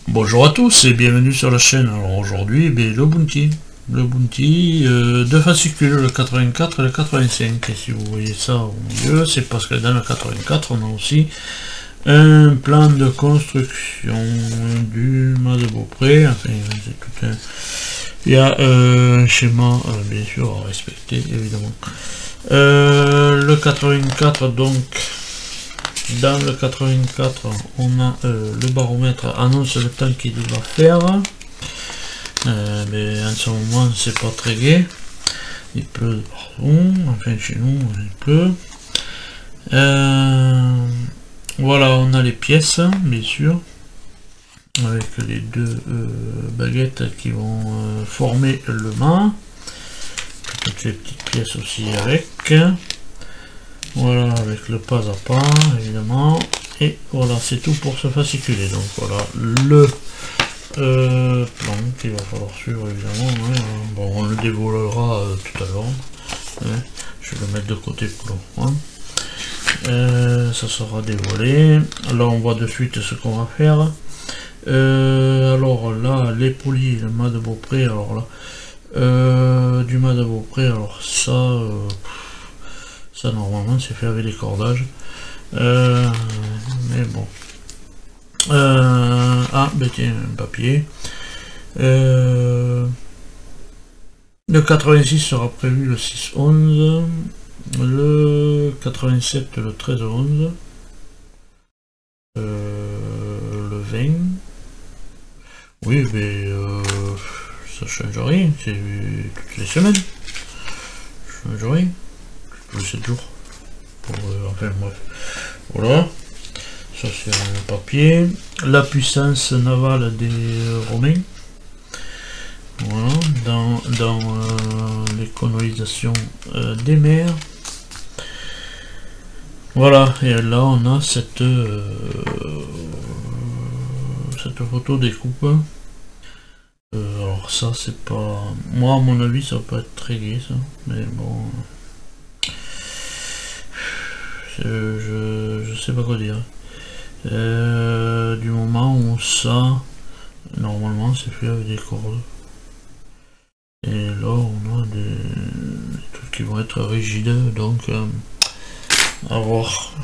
Bonjour à tous et bienvenue sur la chaîne. Alors aujourd'hui, le Bounty. Le Bounty, deux fascicules, le 84 et le 85. Et si vous voyez ça au milieu, c'est parce que dans le 84, on a aussi un plan de construction du mât de Beaupré. Enfin, c'est tout un... Il y a un schéma, bien sûr, à respecter, évidemment. Le 84, donc... Dans le 84, on a le baromètre annonce le temps qu'il va faire, mais en ce moment c'est pas très gai, il pleut partout, enfin chez nous il pleut. Voilà, on a les pièces bien sûr, avec les deux baguettes qui vont former le mât, toutes les petites pièces aussi avec. Voilà, avec le pas à pas, évidemment. Et voilà, c'est tout pour ce fasciculé. Donc voilà, le plan qu'il va falloir suivre, évidemment. Hein. Bon, on le dévoilera tout à l'heure. Hein. Je vais le mettre de côté pour le moment. Ça sera dévoilé. Là, on voit de suite ce qu'on va faire. Alors là, les poulies, le mât de Beaupré. Alors là, du mât de Beaupré, alors ça... Ça normalement c'est fait avec les cordages, mais bon. Ah ben tiens, un papier. Le 86 sera prévu le 6-11, le 87 le 13-11, le 20. Oui, mais ça change rien, c'est toutes les semaines. Ça change rien. 7 jours pour, enfin bref, voilà, ça c'est un papier. La puissance navale des Romains, voilà, dans les colonisation des mers, voilà. Et là on a cette photo des coupes. Alors ça c'est pas, moi à mon avis ça va pas être très gai ça, mais bon, je sais pas quoi dire. Du moment où ça, normalement c'est fait avec des cordes. Et là on a des trucs qui vont être rigides, donc à voir.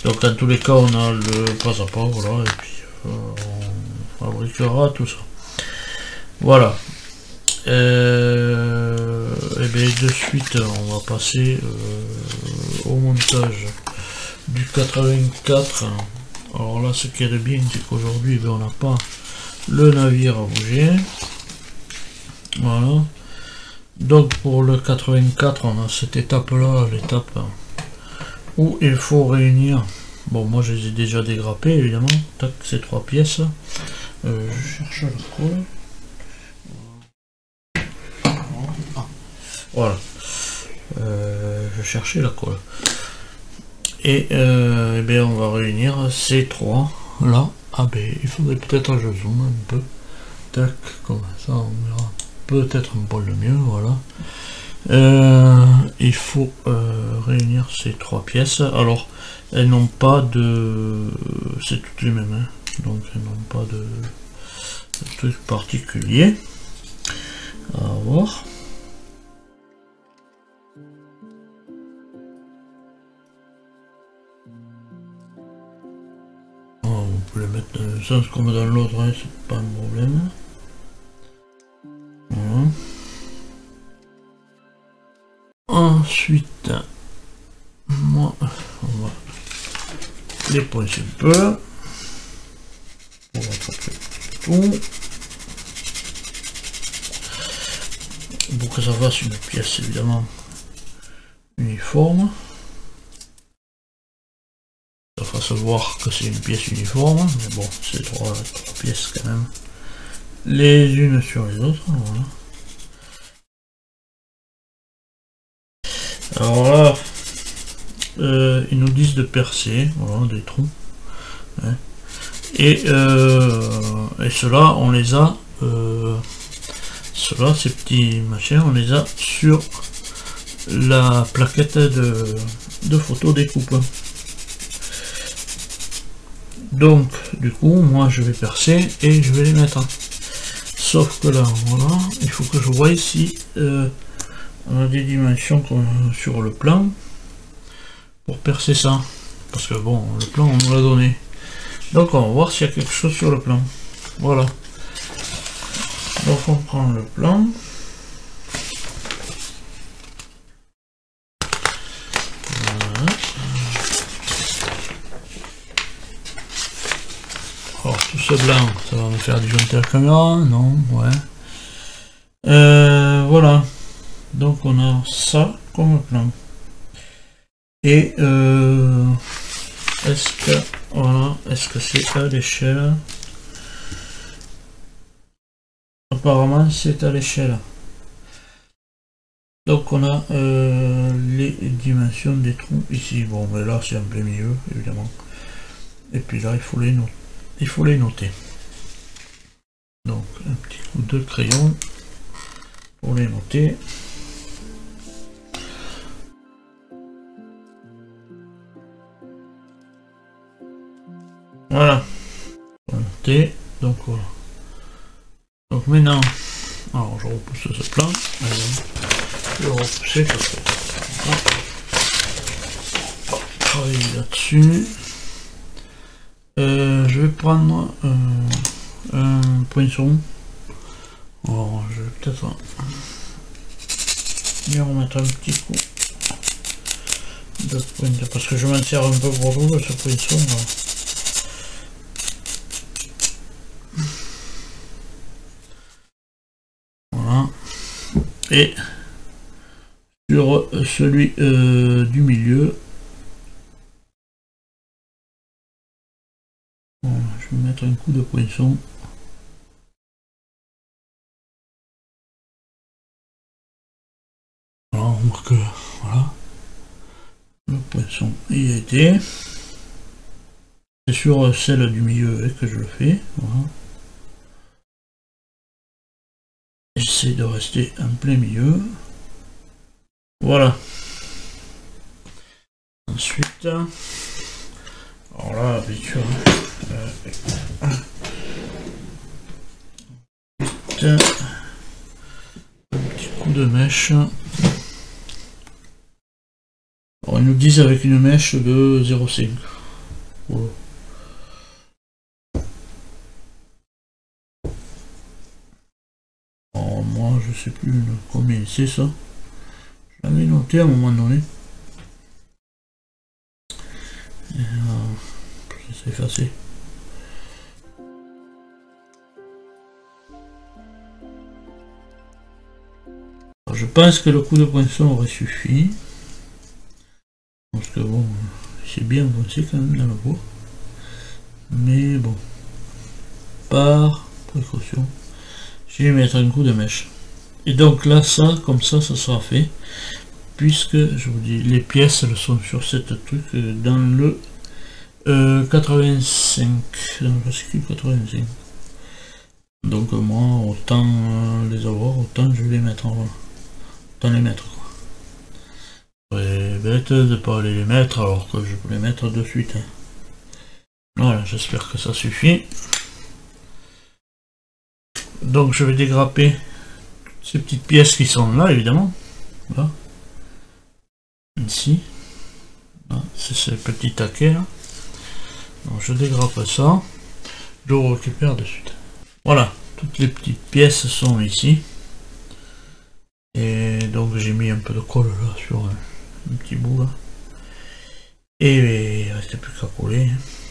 Donc dans tous les cas on a le pas à pas, voilà, et puis on fabriquera tout ça. Voilà. Et bien de suite on va passer au montage du 84. Alors là ce qui est bien c'est qu'aujourd'hui on n'a pas le navire à bouger, voilà. Donc pour le 84 on a cette étape là, l'étape où il faut réunir, bon moi je les ai déjà dégrappés évidemment, tac, ces trois pièces. Je cherche le colle. Voilà, je cherchais la colle. Et bien on va réunir ces trois là. Ah ben il faudrait peut-être que je zoome un peu. Tac, comme ça on verra peut-être un peu le mieux, voilà. Il faut réunir ces trois pièces. Alors elles n'ont pas de... c'est toutes les mêmes, hein. Donc elles n'ont pas de truc particulier. À voir. Vous pouvez le mettre dans le sens comme dans l'autre, hein, c'est pas un problème. Voilà. Ensuite, moi, on va les poincer un peu pour rattraper tout, pour que ça fasse une pièce évidemment uniforme. Ça fasse voir que c'est une pièce uniforme, mais bon, c'est trois pièces quand même, les unes sur les autres, voilà. Alors là, ils nous disent de percer, voilà, des trous, hein. Et ceux-là, on les a, ceux-là, ces petits machins, on les a sur la plaquette de photo découpe. Donc du coup moi je vais percer et je vais les mettre. Sauf que là voilà, il faut que je voie si on a des dimensions sur le plan pour percer ça. Parce que bon, le plan on nous l'a donné. Donc on va voir s'il y a quelque chose sur le plan. Voilà. Donc on prend le plan. Voilà. Alors tout ce blanc, ça va me faire disjoncter la caméra, non, ouais. Voilà. Donc on a ça comme plan. Et est-ce que voilà, est-ce que c'est à l'échelle? Apparemment c'est à l'échelle. Donc on a les dimensions des trous ici. Bon mais là c'est en plein milieu évidemment. Et puis là il faut les noter. Donc un petit coup de crayon pour les noter. Voilà. Noter. Donc voilà. Donc maintenant, alors je repousse ce plan. Je vais le repousser parce que travailler là-dessus. Je vais prendre un poinçon. Alors je vais peut-être y remettre un petit coup de pointe parce que je m'en sers un peu pour vous ce poinçon. Voilà. Et sur celui du milieu, voilà, je vais mettre un coup de poinçon. Alors on voit que voilà, le poinçon y a été. C'est sur celle du milieu que je le fais. Voilà. J'essaie de rester en plein milieu. Voilà. Ensuite, alors là, bien sûr, un petit coup de mèche. Alors, ils nous disent avec une mèche de 0,5. Voilà. Alors, moi, je sais plus combien c'est ça. Je l'avais noté à un moment donné. C'est effacé. Alors, je pense que le coup de poinçon aurait suffi. Parce que bon, c'est bien avancé quand même dans le bois. Mais bon, par précaution, je vais mettre un coup de mèche. Et donc là, ça, comme ça sera fait. Puisque, je vous dis, les pièces, elles sont sur cette truc dans le 85, dans le fascicule 85. Donc moi, autant les avoir, autant je vais les mettre en autant les mettre quoi. C'est bête de pas aller les mettre alors que je peux les mettre de suite. Hein. Voilà, j'espère que ça suffit. Donc je vais dégrapper ces petites pièces qui sont là évidemment. Voilà. Ici. C'est ce petit taquet là. Donc je dégrappe ça. Je le récupère de suite. Voilà, toutes les petites pièces sont ici. Et donc j'ai mis un peu de colle là sur un petit bout là. Et il ne restait plus qu'à coller.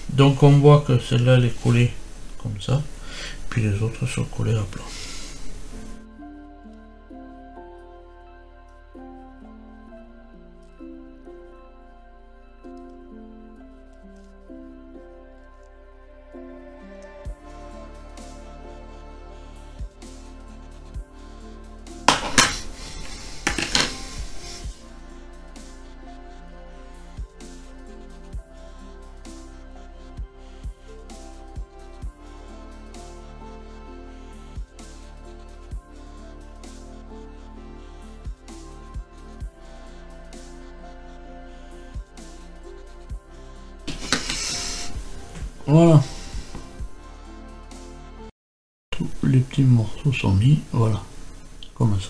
Donc on voit que celle-là elle est collée comme ça. Puis les autres sont collés à plat. Voilà. Tous les petits morceaux sont mis, voilà. Comme ça.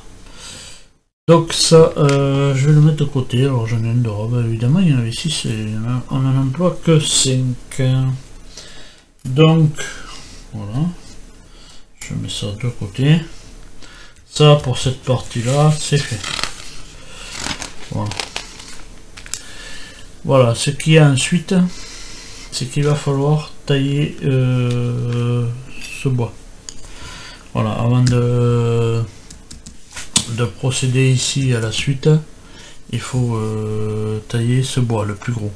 Donc ça, je vais le mettre de côté. Alors j'en ai un de robe, évidemment, il y en avait 6 et on n'en emploie que 5. Donc, voilà. Je mets ça de côté. Ça, pour cette partie-là, c'est fait. Voilà. Voilà, ce qu'il y a ensuite, c'est qu'il va falloir tailler ce bois. Voilà, avant de procéder ici à la suite, il faut tailler ce bois, le plus gros,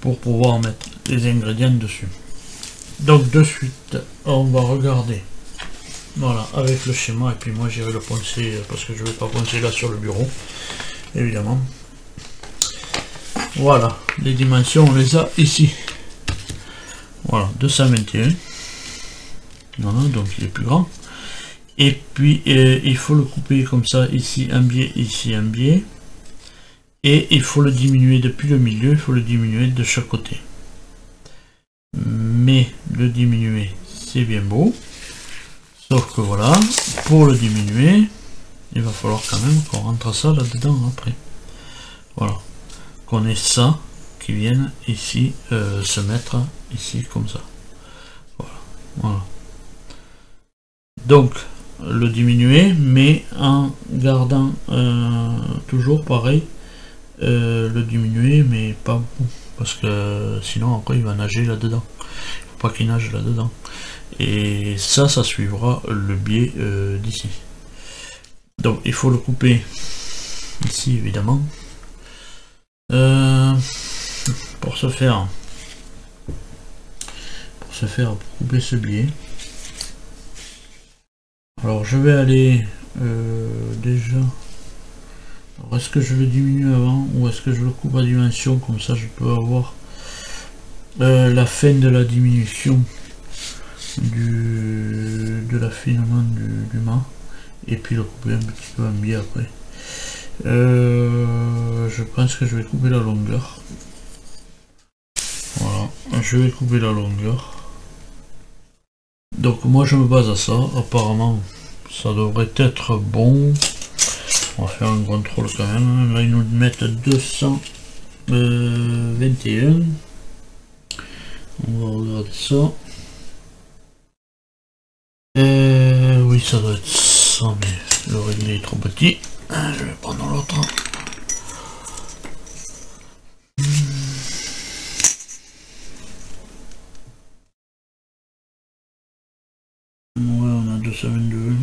pour pouvoir mettre les ingrédients dessus. Donc de suite, on va regarder, voilà, avec le schéma, et puis moi j'irai le poncer, parce que je vais pas poncer là sur le bureau, évidemment. Voilà, les dimensions, on les a ici. Voilà, 221. Voilà, donc il est plus grand. Et puis il faut le couper comme ça, ici un biais, ici un biais. Et il faut le diminuer depuis le milieu, il faut le diminuer de chaque côté. Mais le diminuer, c'est bien beau. Sauf que voilà, pour le diminuer, il va falloir quand même qu'on rentre ça là-dedans après. Voilà. Qu'on ait ça qui vienne ici se mettre ici comme ça. Voilà. Voilà. Donc le diminuer, mais en gardant toujours pareil le diminuer, mais pas beaucoup, parce que sinon après il va nager là-dedans. Il faut pas qu'il nage là-dedans. Et ça suivra le biais d'ici. Donc il faut le couper ici évidemment. Pour couper ce biais, alors je vais aller déjà, alors est-ce que je le diminue avant ou est-ce que je le coupe à dimension, comme ça je peux avoir la fin de la diminution de l'affinement du mât, et puis le couper un petit peu en biais après. Je pense que je vais couper la longueur. Voilà, je vais couper la longueur. Donc moi je me base à ça. Apparemment ça devrait être bon. On va faire un contrôle quand même. Là ils nous mettent 221. On va regarder ça. Oui, ça doit être ça, mais le réglé est trop petit. Je vais prendre l'autre. Ouais, on a 222.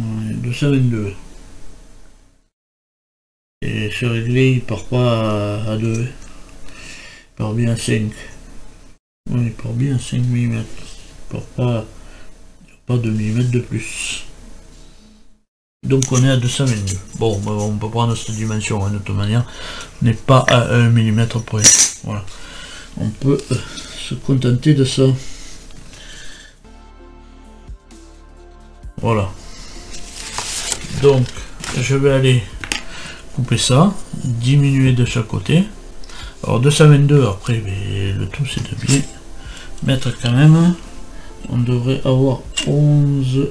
Ouais, 222. Et ce réglé, il part pas à 2. Il part bien à 5. Ouais, il part bien à 5 mm. Il part pas 2 mm de plus. Donc on est à 222. Bon, on peut prendre cette dimension, hein, de toute manière. On n'est pas à 1 mm près. Voilà. On peut se contenter de ça. Voilà. Donc je vais aller couper ça, diminuer de chaque côté. Alors 222 après, mais le tout c'est de bien mettre quand même. On devrait avoir 11,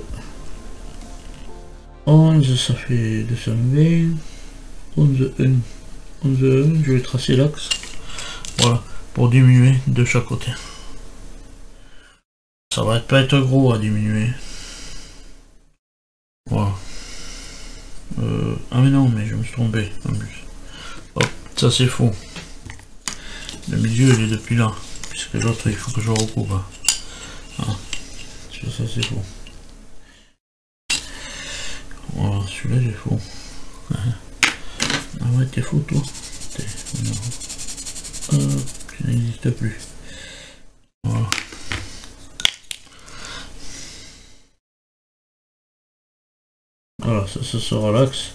ça fait 220, 11, 1, je vais tracer l'axe, voilà, pour diminuer de chaque côté. Ça va pas être gros à diminuer. Voilà. Ah mais non, mais je me suis trompé en plus. Hop, ça c'est faux. Le milieu il est depuis là, puisque l'autre il faut que je recoupe. Ah, ça c'est faux. Voilà, celui-là il est faux. Ah ouais, t'es faux toi. Tu n'existes plus. Voilà. Voilà, ça sera l'axe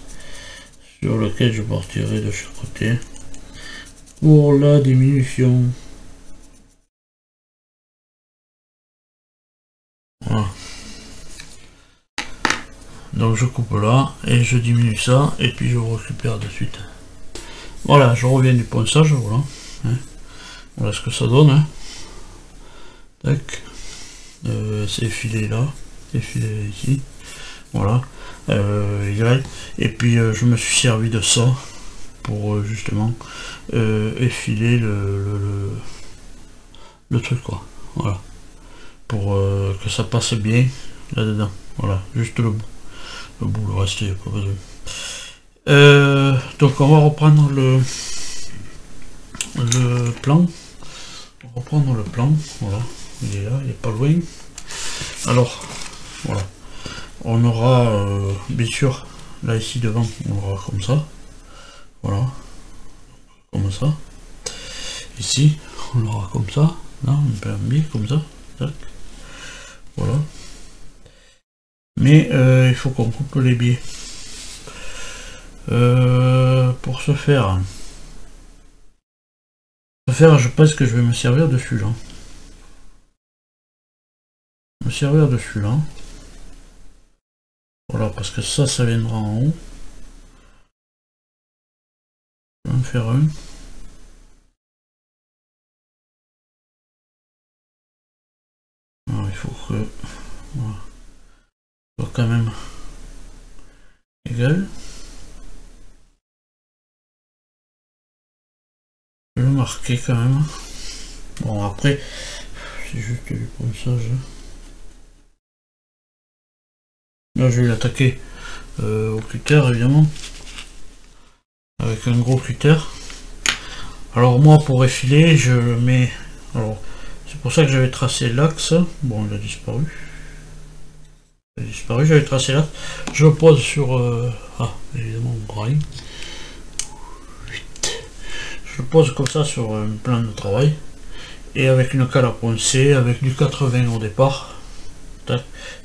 sur lequel je partirai de chaque côté pour la diminution. Voilà. Donc je coupe là et je diminue ça et puis je récupère de suite. Voilà, je reviens du ponçage, voilà. Hein. Voilà ce que ça donne. Hein. Tac. C'est effilé là, effilé ici. Voilà. Et puis je me suis servi de ça pour justement effiler le truc quoi. Voilà. Pour que ça passe bien là-dedans. Voilà, juste le bout. Le reste, il n'y a pas besoin. Donc on va reprendre le plan. On va reprendre le plan. Voilà, il est là, il est pas loin. Alors, voilà. On aura, bien sûr, là ici devant, on aura comme ça. Voilà. Comme ça. Ici, on aura comme ça. Là, on peut un biais comme ça. Tac. Voilà. Mais il faut qu'on coupe les biais. Pour ce faire, je pense que je vais me servir de celui-là. Voilà, parce que ça viendra en haut. Je vais en faire un. Alors, il faut que... Voilà. Soit quand même égal. Je vais le marquer quand même. Bon, après, c'est juste du ponçage. Là, je vais l'attaquer au cutter, évidemment. Avec un gros cutter. Alors, moi, pour effiler, je le mets... Alors, c'est pour ça que j'avais tracé l'axe. Bon, il a disparu. J'avais tracé l'axe. Je le pose sur... évidemment, on braille. Je le pose comme ça sur un plan de travail. Et avec une cale à poncer, avec du 80 au départ. Tac.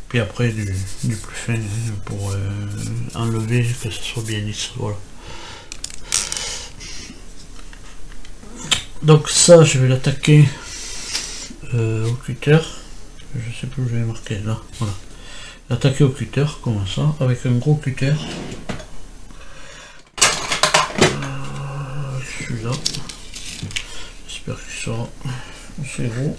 Puis après du plus fin pour enlever que ce soit bien lisse. Voilà. Donc ça, je vais l'attaquer au cutter. Je sais plus où je vais marquer là. Voilà. L'attaquer au cutter comme ça, avec un gros cutter. Celui-là. J'espère qu'il sera assez gros.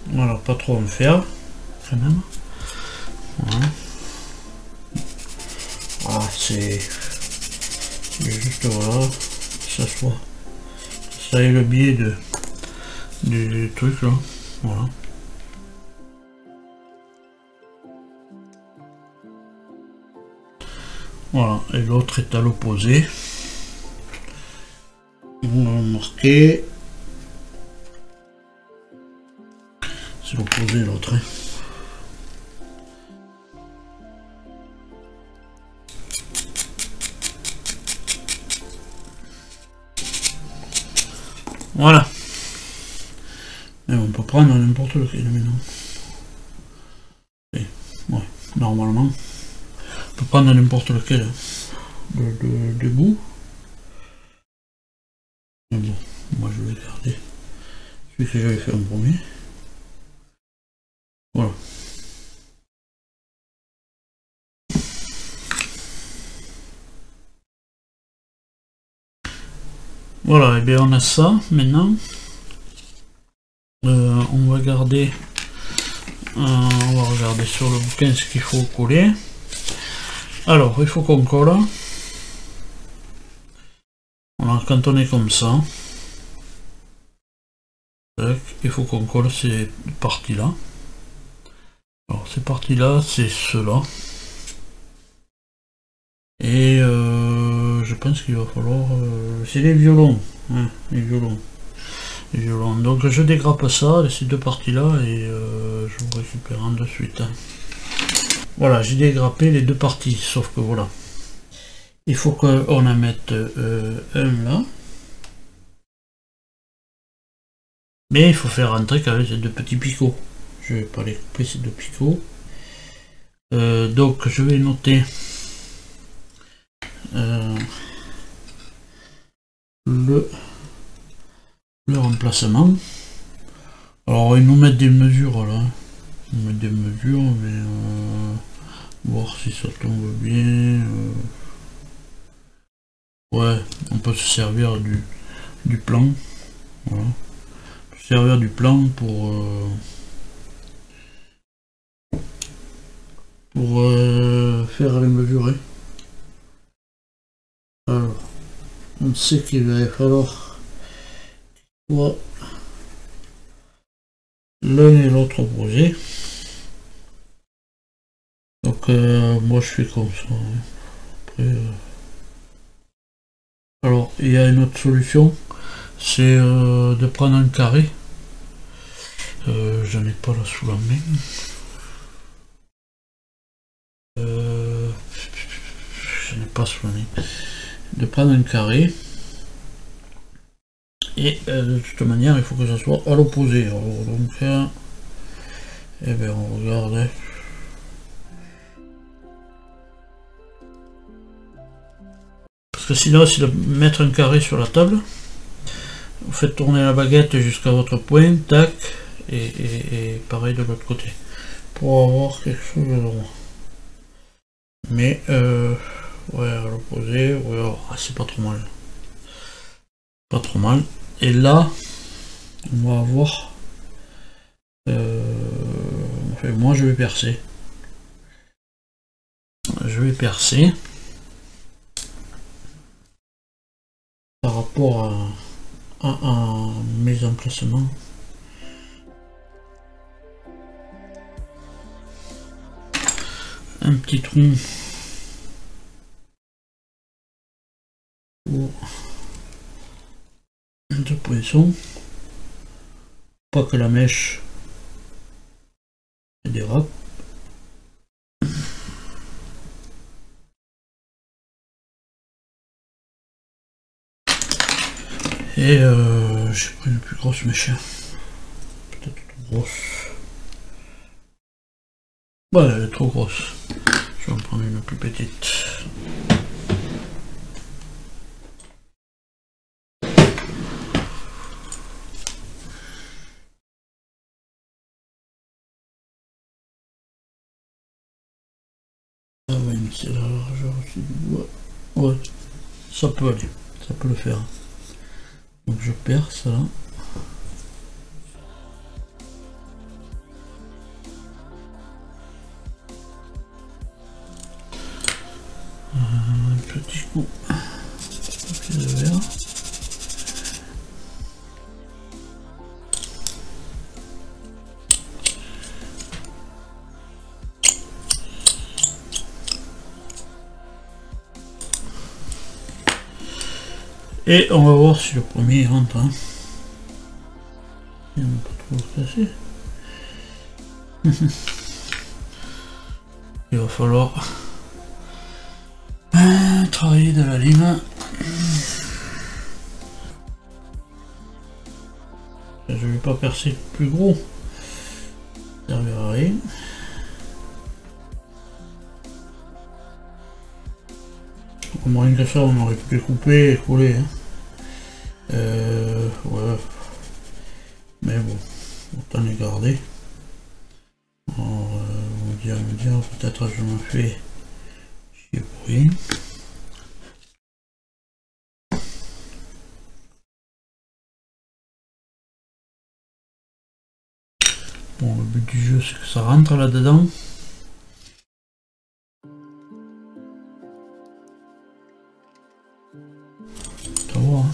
Voilà, pas trop en faire, quand même. Voilà. Ah, c'est juste voilà, ça soit. Ça est le biais du truc là. Voilà. Voilà, et l'autre est à l'opposé. On va marquer. C'est l'opposé l'autre. Hein. Voilà. Et on peut prendre n'importe lequel maintenant. Et, ouais, normalement. On peut prendre n'importe lequel de bout. Mais bon, moi je vais garder celui que j'avais fait en premier. Voilà. Voilà, et bien on a ça maintenant. On va regarder sur le bouquin ce qu'il faut coller. Alors, il faut qu'on colle. Alors, quand on est comme ça, il faut qu'on colle ces parties-là. Alors, ces parties-là, c'est cela. Et je pense qu'il va falloir... c'est les violons. Hein, les violons. Donc je dégrappe ça, ces deux parties-là, et je vous récupère un de suite. Voilà, j'ai dégrappé les deux parties, sauf que voilà. Il faut qu'on en mette un là. Mais il faut faire rentrer quand même ces deux petits picots. Je vais pas les couper ces deux picots. Donc je vais noter le remplacement. Alors ils nous mettent des mesures là. Ils nous mettent des mesures, mais voir si ça tombe bien. Ouais, on peut se servir du plan. Voilà. On peut se servir du plan pour faire les mesurer. Alors, on sait qu'il va falloir soit l'un et l'autre opposé. Donc moi je fais comme ça. Après, alors il y a une autre solution, c'est de prendre un carré. J'en ai pas là sous la main. J'en ai pas sous la main. De prendre un carré. Et de toute manière il faut que ça soit à l'opposé. Donc eh bien on regarde. Parce que sinon c'est de mettre un carré sur la table. Vous faites tourner la baguette jusqu'à votre point, tac, et pareil de l'autre côté. Pour avoir quelque chose de droit. Mais ouais, à l'opposé, ouais, c'est pas trop mal. Pas trop mal. Et là, on va avoir... enfin, moi je vais percer. Je vais percer. Par rapport à mes emplacements. Un petit trou pour de poinçons, pas que la mèche dérape. Et j'ai pris une plus grosse mèche, peut-être trop grosse. Ouais, elle est trop grosse. Je vais en prendre une plus petite. Ah ouais, mais c'est la largeur aussi du bois. Ouais, ça peut aller, ça peut le faire. Donc je perce là. Un petit coup de papier de verre. Et on va voir si le premier rentre. Hein. Il n'y a pas trop cassé. Il va falloir travailler de la lime. Je vais pas percer plus gros. Ça servira à rien. Au moins que ça, on aurait pu les couper et coller. Hein. Ouais. Mais bon, autant les garder. Alors, vous dire, peut-être je me fais chier pour rien. Bon, le but du jeu, c'est que ça rentre là-dedans. On va voir.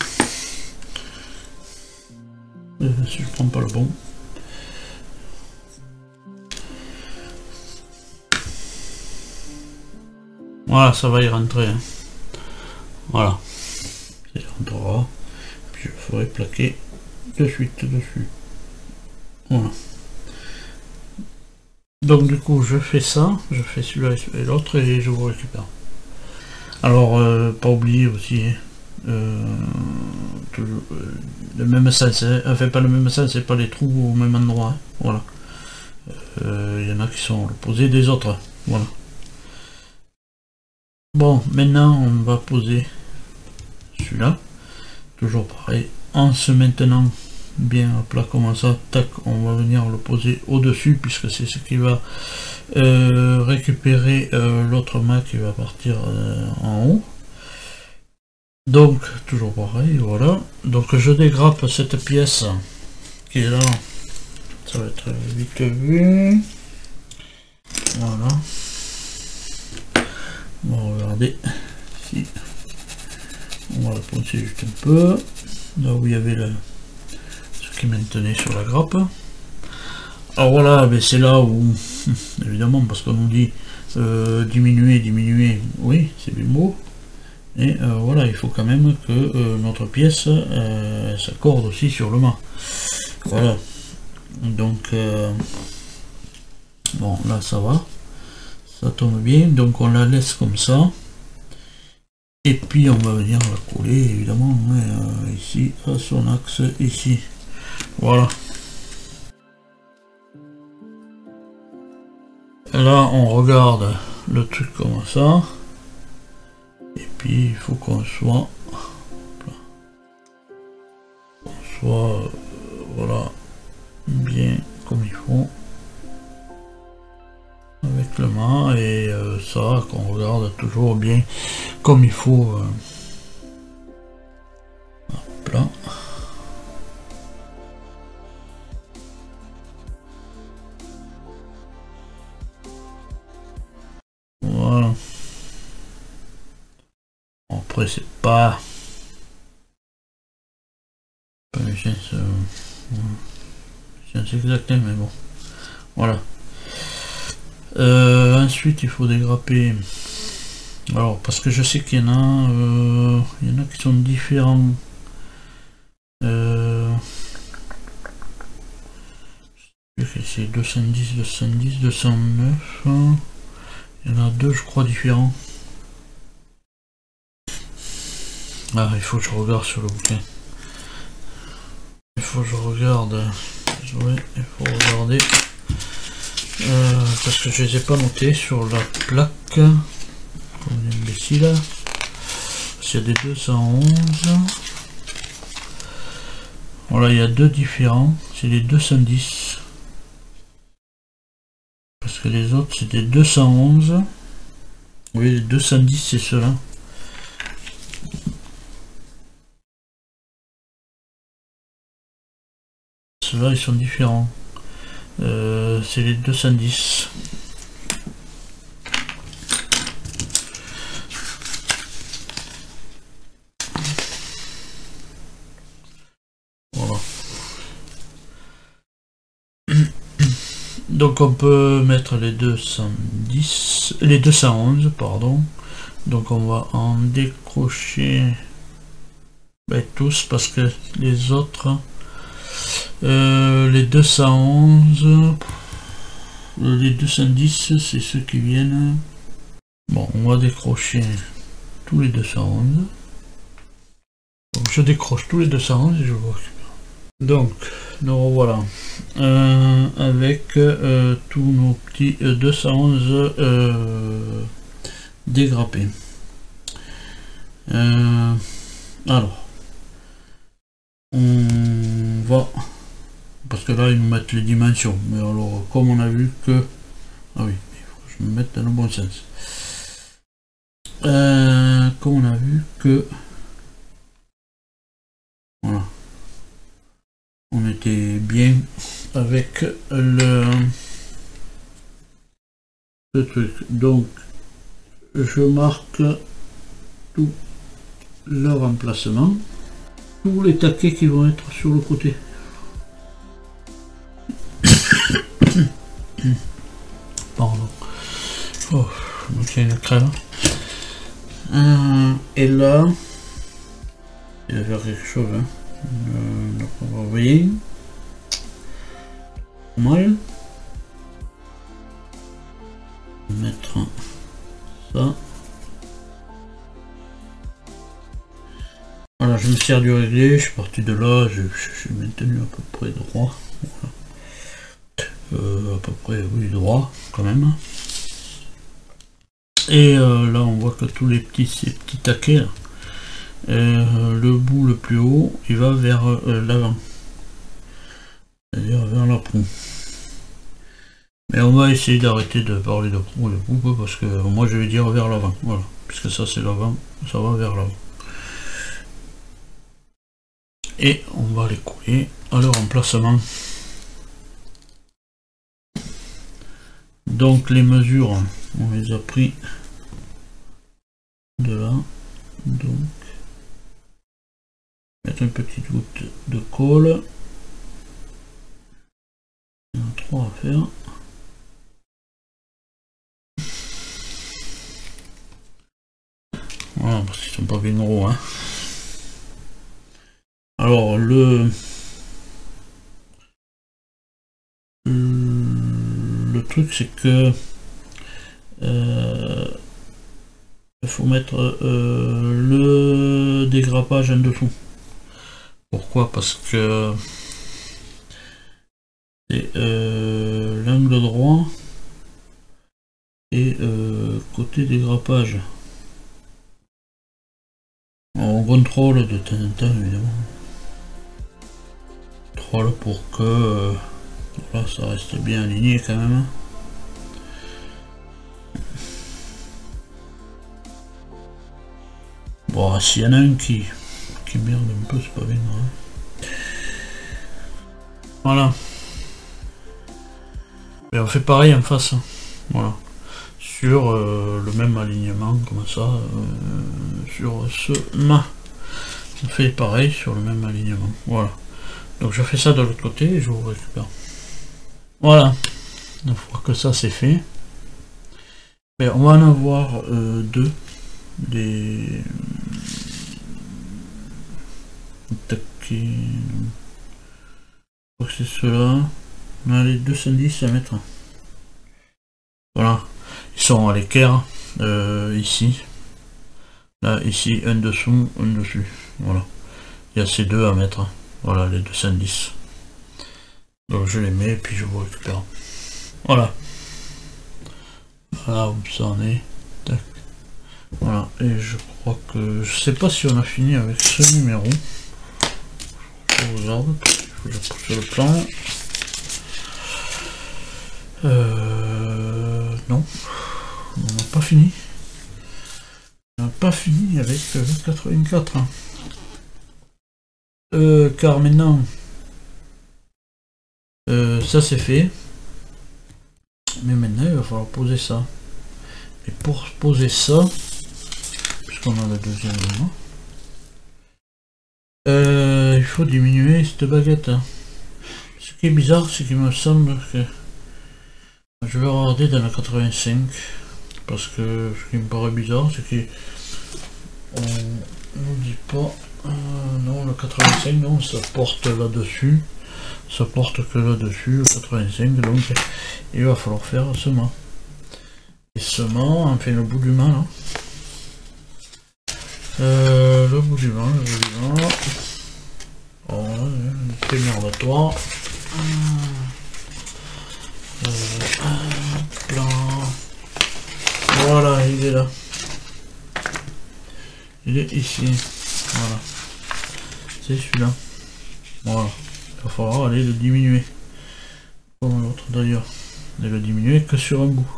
Hein. Si je prends pas le bon. Voilà, ça va y rentrer. Hein. Voilà. Ça y rentrera. Puis je le ferai plaquer de suite dessus. Voilà. Donc du coup je fais ça, je fais celui-là et l'autre et je vous récupère. Alors pas oublier aussi toujours, le même sens, hein. Enfin pas le même sens, c'est pas les trous au même endroit, hein. Voilà. Il y en a qui sont l'opposé des autres, voilà. Bon, maintenant on va poser celui-là, toujours pareil, en se maintenant bien à plat comme ça, tac, on va venir le poser au dessus puisque c'est ce qui va récupérer l'autre mât qui va partir en haut. Donc toujours pareil, voilà. Donc je dégrappe cette pièce qui est là, ça va être vite vu. Voilà. On va regarder si on va la poncer juste un peu là où il y avait ce qui maintenait sur la grappe. Alors voilà, ben c'est là où évidemment, parce qu'on nous dit diminuer, oui c'est bien beau, et voilà, il faut quand même que notre pièce s'accorde aussi sur le mât. Voilà, donc bon là ça va, ça tourne bien, donc on la laisse comme ça. Et puis on va venir la coller évidemment ici à son axe ici. Voilà. Là on regarde le truc comme ça. Et puis il faut qu'on soit voilà bien comme il faut avec le mât, et ça qu'on regarde toujours bien comme il faut. Hop là. Voilà. Après c'est pas une science exacte, mais bon. Voilà. Ensuite il faut dégrapper. Alors parce que je sais qu'il y en a qui sont différents. C'est 210, 210, 209. Il y en a deux je crois différents. Ah, il faut que je regarde sur le bouquin. Il faut que je regarde. Ouais, il faut regarder. Parce que je les ai pas notés sur la plaque. Comme un imbécile. Il y a des 211. Voilà, il y a deux différents. C'est les 210. Parce que les autres c'était 211. Oui, les 210 c'est ceux-là. Ceux-là ils sont différents. C'est les 210. Voilà. Donc on peut mettre les 210, les 211 pardon. Donc on va en décrocher tous parce que les autres les 211, les 210 c'est ceux qui viennent. Bon, on va décrocher tous les 211. Donc je décroche tous les 211 et je vous récupère. Donc nous revoilà avec tous nos petits 211 dégrappés. Alors on va, parce que là ils nous mettent les dimensions, mais alors comme on a vu que, ah oui, il faut que je me mette dans le bon sens, comme on a vu que voilà, on était bien avec le truc, donc je marque tout leur emplacement, tous les taquets qui vont être sur le côté. Pardon. Oh, je me tiens une crème. Et là, il va faire quelque chose. Hein. Donc on va envoyer. Mal. Mettre ça. Voilà, je me sers du réglé, je suis parti de là, je suis maintenu à peu près droit. Voilà. À peu près, oui, droit quand même. Et là on voit que tous ces petits taquets là, le bout le plus haut il va vers l'avant. proue. Mais on va essayer d'arrêter de parler de proue et de poupe parce que moi je vais dire vers l'avant, voilà, puisque ça c'est l'avant, ça va vers l'avant. Et on va les couler à leur emplacement. Donc les mesures, on les a pris de là, donc mettre une petite goutte de colle. Il y en a 3 à faire. Voilà, parce qu'ils sont pas bien gros, hein. Alors le truc c'est que il faut mettre le dégrappage en dessous. Pourquoi? Parce que c'est l'angle droit et côté dégrappage. On contrôle de temps en temps évidemment. Contrôle pour que là ça reste bien aligné quand même. Bon, s'il y en a un qui merde un peu, c'est pas bien grave. Voilà. Et on fait pareil en face. Voilà. Sur le même alignement, comme ça. Sur ce mât. On fait pareil sur le même alignement. Voilà. Donc je fais ça de l'autre côté et je vous récupère. Voilà. Une fois que ça c'est fait. Mais on va en avoir deux. Des taquets. Je crois que c'est ceux-là. On a les 210 à mettre. Voilà. Ils sont à l'équerre. Ici. Là, ici, un dessous, un dessus. Voilà. Il y a ces deux à mettre. Voilà, les 210. Donc je les mets et puis je vous récupère. Voilà. Voilà où ça en est. Tac. Voilà, et je crois que... Je sais pas si on a fini avec ce numéro. Je regarde, il faut que je pousse le plan. Non. On n'a pas fini. On n'a pas fini avec le 84. Car maintenant... ça c'est fait. Mais maintenant il va falloir poser ça. Et pour poser ça... On a le deuxième élément. Il faut diminuer cette baguette. Ce qui est bizarre, c'est qu'il me semble que je vais regarder dans la 85 parce que ce qui me paraît bizarre, c'est qu'on nous dit pas. Non, le 85, non, ça porte là-dessus. Ça porte que là-dessus, le 85, donc il va falloir faire ce mât. Et ce mât, on fait le bout du mât là. Le bout du vent, Voilà, c'est merdatoire. Voilà, il est là. Il est ici. Voilà. C'est celui-là. Voilà. Il va falloir aller le diminuer. Comme l'autre d'ailleurs. Et le diminuer que sur un bout.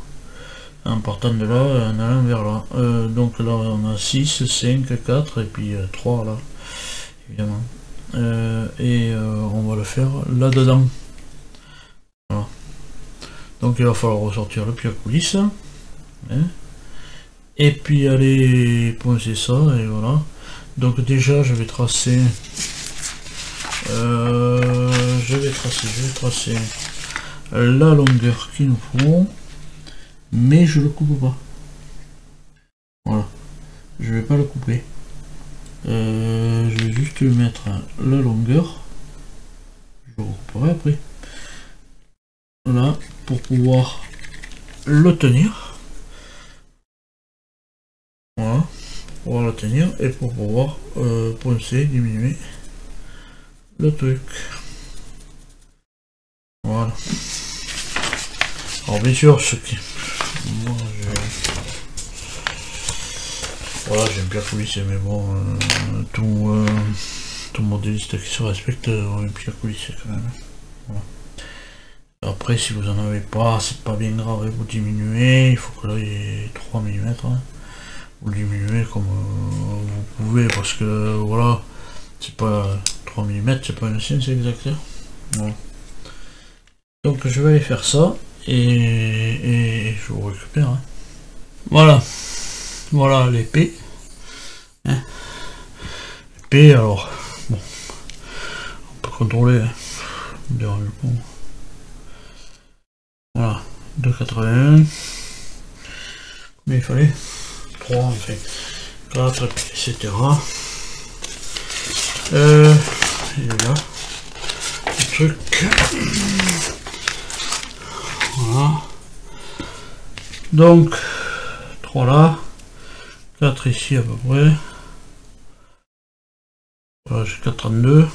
En partant de là, en allant vers là. Donc là on a 6, 5, 4 et puis 3 là, évidemment. On va le faire là-dedans. Voilà. Donc il va falloir ressortir le pied à coulisses. Hein, et puis aller poncer ça et voilà. Donc déjà je vais tracer... je vais tracer la longueur qu'il nous faut. Mais je le coupe pas. Voilà. Je vais pas le couper. Je vais juste lui mettre la longueur. Je le recouperai après. Voilà. Pour pouvoir le tenir. Voilà. Pour pouvoir le tenir et pour pouvoir poncer, diminuer le truc. Voilà. Alors bien sûr, ce qui... Moi, voilà, j'aime bien coulisser, mais bon, tout modéliste qui se respecte, on aime bien coulisser quand même. Voilà. Après, si vous en avez pas, c'est pas bien grave, vous diminuez, il faut que là il y ait 3 mm, hein. Vous diminuez comme vous pouvez, parce que voilà, c'est pas 3 mm, c'est pas une scène, c'est exact. Voilà. Donc je vais aller faire ça, et je vous récupère. Hein. Voilà, voilà l'épée. Hein. L'épée, alors, bon, on peut contrôler, hein. Voilà, 2,81. Mais il fallait 3 en fait, 4, etc. Il est là, le truc. Voilà. Donc, 3 là, 4 ici à peu près. Voilà, j'ai 4,32.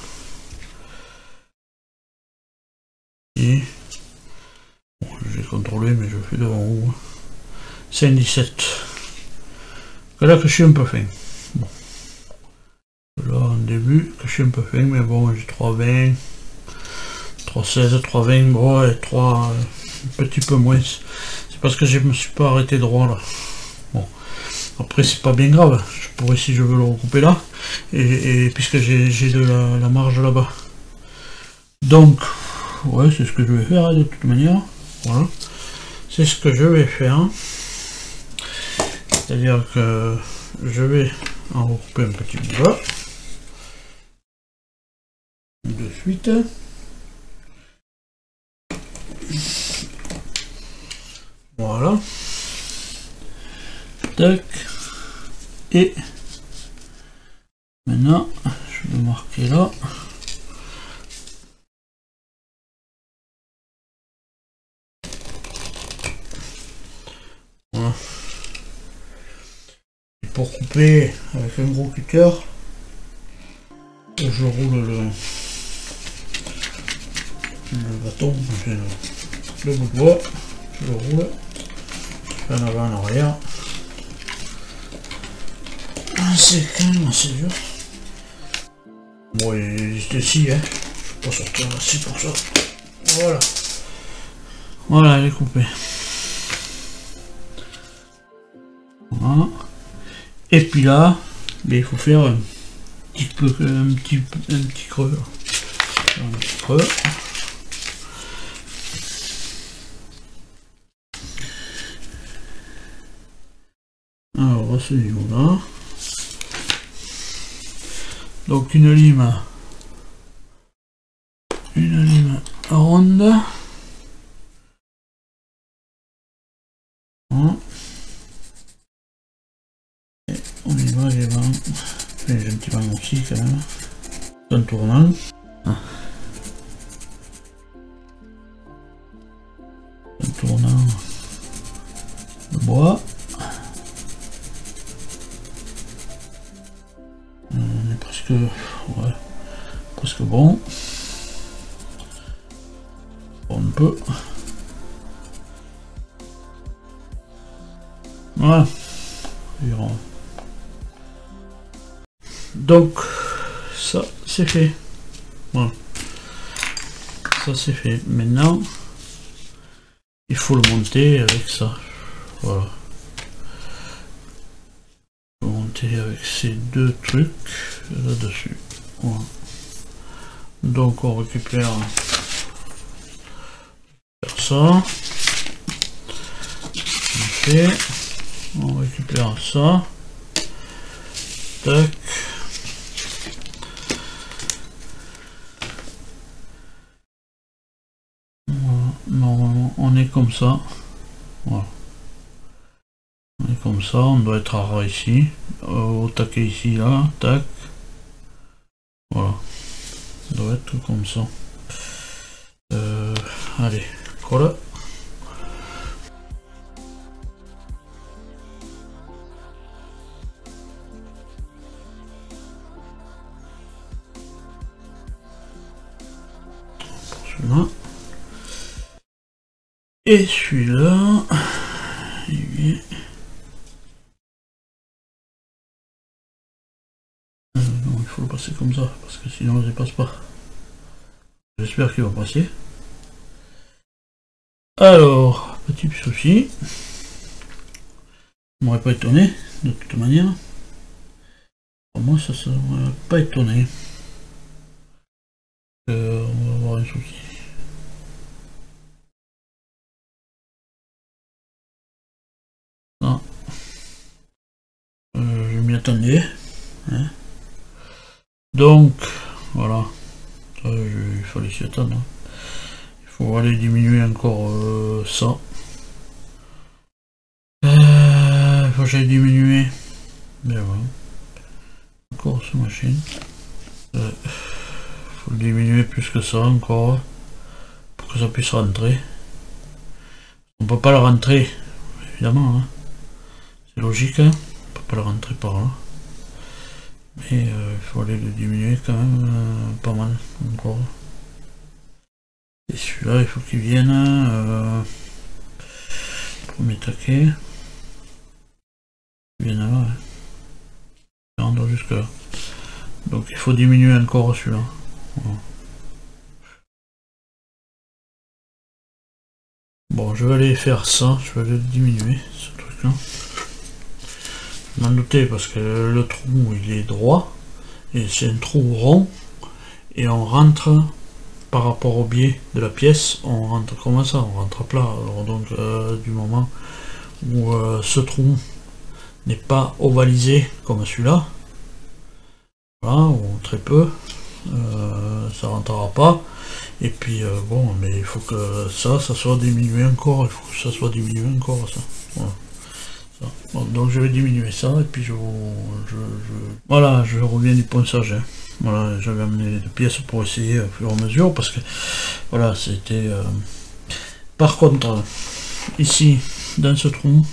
Et bon, j'ai contrôlé, mais je fais devant où 5,17. Là que je suis un peu fin. Bon. Là en début que je suis un peu fin, mais bon, j'ai 3,20, 3,16, 3,20, bon, ouais, 3, un petit peu moins. C'est parce que je me suis pas arrêté droit là. Bon. Après c'est pas bien grave, je pourrais si je veux le recouper là, et puisque j'ai de la marge là-bas. Donc, ouais, c'est ce que je vais faire de toute manière. Voilà. C'est ce que je vais faire. C'est-à-dire que je vais en recouper un petit bout là. De suite. Voilà. Tac. Et maintenant, je vais marquer là. Voilà. Et pour couper avec un gros cutter, je roule le bâton, le bout de bois, je le roule en avant en arrière. C'est quand même assez dur. Bon, il est ici, hein. Je peux pas sortir là-ci pour ça. Voilà. Voilà, elle est coupée. Voilà. Et puis là, il faut faire un petit creux. Un petit creux. Alors à ce niveau-là. Donc une lime ronde. Voilà. Et on y va, les vents. J'ai un petit vent aussi quand même. Un tournant. Ah. Un tournant de bois. On est presque, ouais, presque bon. Un peu. Voilà. Donc ça c'est fait. Voilà. Ça c'est fait. Maintenant il faut le monter avec ça. Voilà. Il faut monter avec ces deux trucs là-dessus. Voilà. Donc on récupère ça. Okay. On récupère ça. Tac. Voilà. Normalement on est comme ça. Voilà. On est comme ça, on doit être à ras ici. Au taquet ici, là, tac. Voilà. On doit être comme ça. Allez, colle. Celui-là. Et celui-là, il faut le passer comme ça, parce que sinon il ne passe pas. J'espère qu'il va passer. Alors, petit souci. Je m'aurais pas étonné, de toute manière. Pour moi, ça m'aurait pas étonné. On va avoir un souci. Ah. Je m'y attendais. Hein. Donc, voilà. Il fallait s'y attendre. Hein. Il faut aller diminuer encore ça. Il faut que j'aille diminuer. Mais voilà. Encore ce machine. Faut le diminuer plus que ça encore. Pour que ça puisse rentrer. On peut pas le rentrer. Évidemment. Hein. C'est logique. Hein. On peut pas le rentrer par là. Mais il faut aller le diminuer quand même pas mal encore. Et celui-là, il faut qu'il vienne. Premier taquet. Il vienne là. Hein. Il rentre jusque là. Donc il faut diminuer encore celui-là. Voilà. Bon, je vais aller faire ça. Je vais aller le diminuer, ce truc-là. Je m'en doutais parce que le trou il est droit et c'est un trou rond et on rentre par rapport au biais de la pièce, on rentre comme ça, on rentre plat. Alors donc du moment où ce trou n'est pas ovalisé comme celui-là, voilà, ou très peu, ça rentrera pas. Et puis bon, mais il faut que ça soit diminué encore, il faut que ça soit diminué encore ça. Voilà. Bon, donc je vais diminuer ça et puis voilà, je reviens du ponçage. Hein. Voilà, j'avais amené des pièces pour essayer au fur et à mesure parce que voilà, c'était par contre ici dans ce trou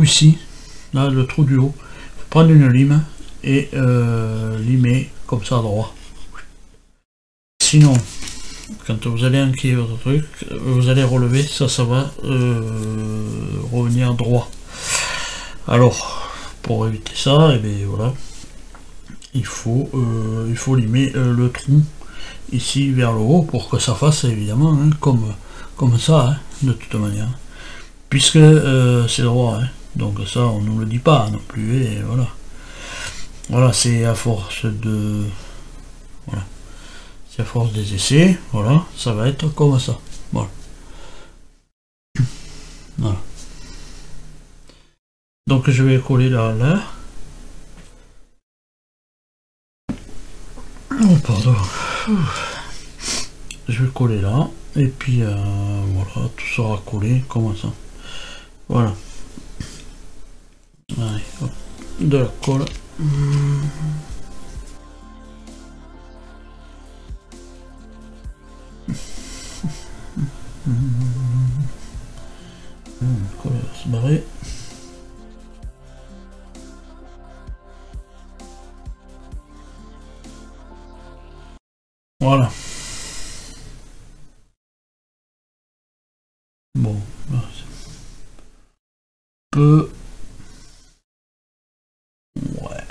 ici, là le trou du haut, faut prendre une lime et limer comme ça à droit. Sinon, quand vous allez enquiller votre truc, vous allez relever, ça va revenir droit. Alors, pour éviter ça, et bien voilà, il faut limer le trou ici vers le haut pour que ça fasse évidemment hein, comme ça, hein, de toute manière. Puisque c'est droit, hein, donc ça on ne nous le dit pas non plus, et voilà. Voilà, c'est à force de... Voilà. C'est à force des essais, voilà, ça va être comme ça. Voilà. Voilà. Donc je vais coller là. Oh pardon. Je vais coller là. Et puis voilà, tout sera collé comme ça. Voilà. Allez, hop, de la colle. Colle va se barrer. Voilà. Bon, là c'est peu. Ouais.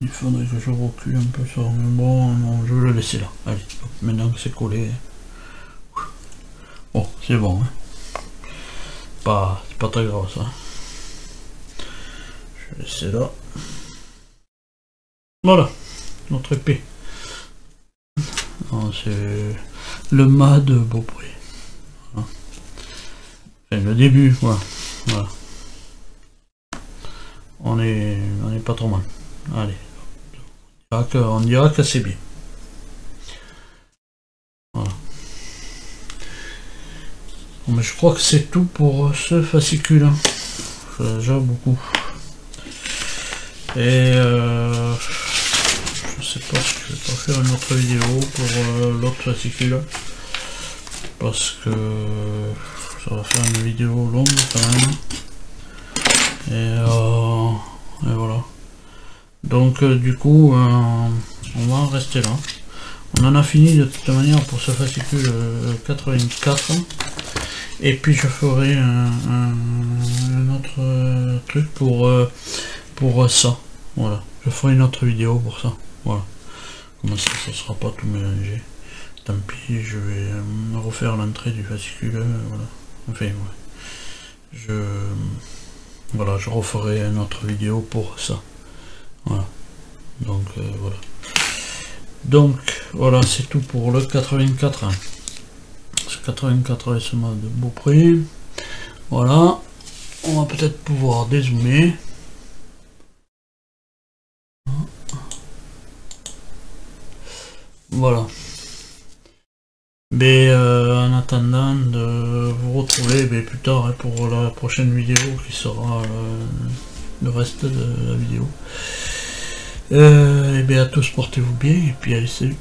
Il faudrait que je recule un peu ça, mais bon, non, je vais le laisser là. Allez, maintenant que c'est collé. Bon, c'est bon. Hein. C'est pas très grave ça. Je vais laisser là. Voilà, notre épée. C'est le mât de Beaupré. Voilà. C'est le début, voilà. Voilà. On est pas trop mal. Allez. On dira que c'est bien. Voilà. Bon, mais je crois que c'est tout pour ce fascicule. Hein. C'est déjà beaucoup. Et je sais pas si je vais pas faire une autre vidéo pour l'autre fascicule. Parce que ça va faire une vidéo longue quand même. Et voilà. Donc du coup on va en rester là. On en a fini de toute manière pour ce fascicule 84. Et puis je ferai un autre truc pour ça. Voilà. Je ferai une autre vidéo pour ça. Voilà. Comme ça, ça sera pas tout mélangé. tant pis, je vais refaire l'entrée du fascicule, voilà. Enfin, ouais. Voilà, je referai une autre vidéo pour ça. Voilà. Donc, voilà. Donc, voilà, c'est tout pour le 84. Ce 84 SMA de Beaupré. Voilà. On va peut-être pouvoir dézoomer. Voilà. Mais en attendant de vous retrouver plus tard pour la prochaine vidéo qui sera le reste de la vidéo. Et bien à tous, portez-vous bien et puis allez, salut.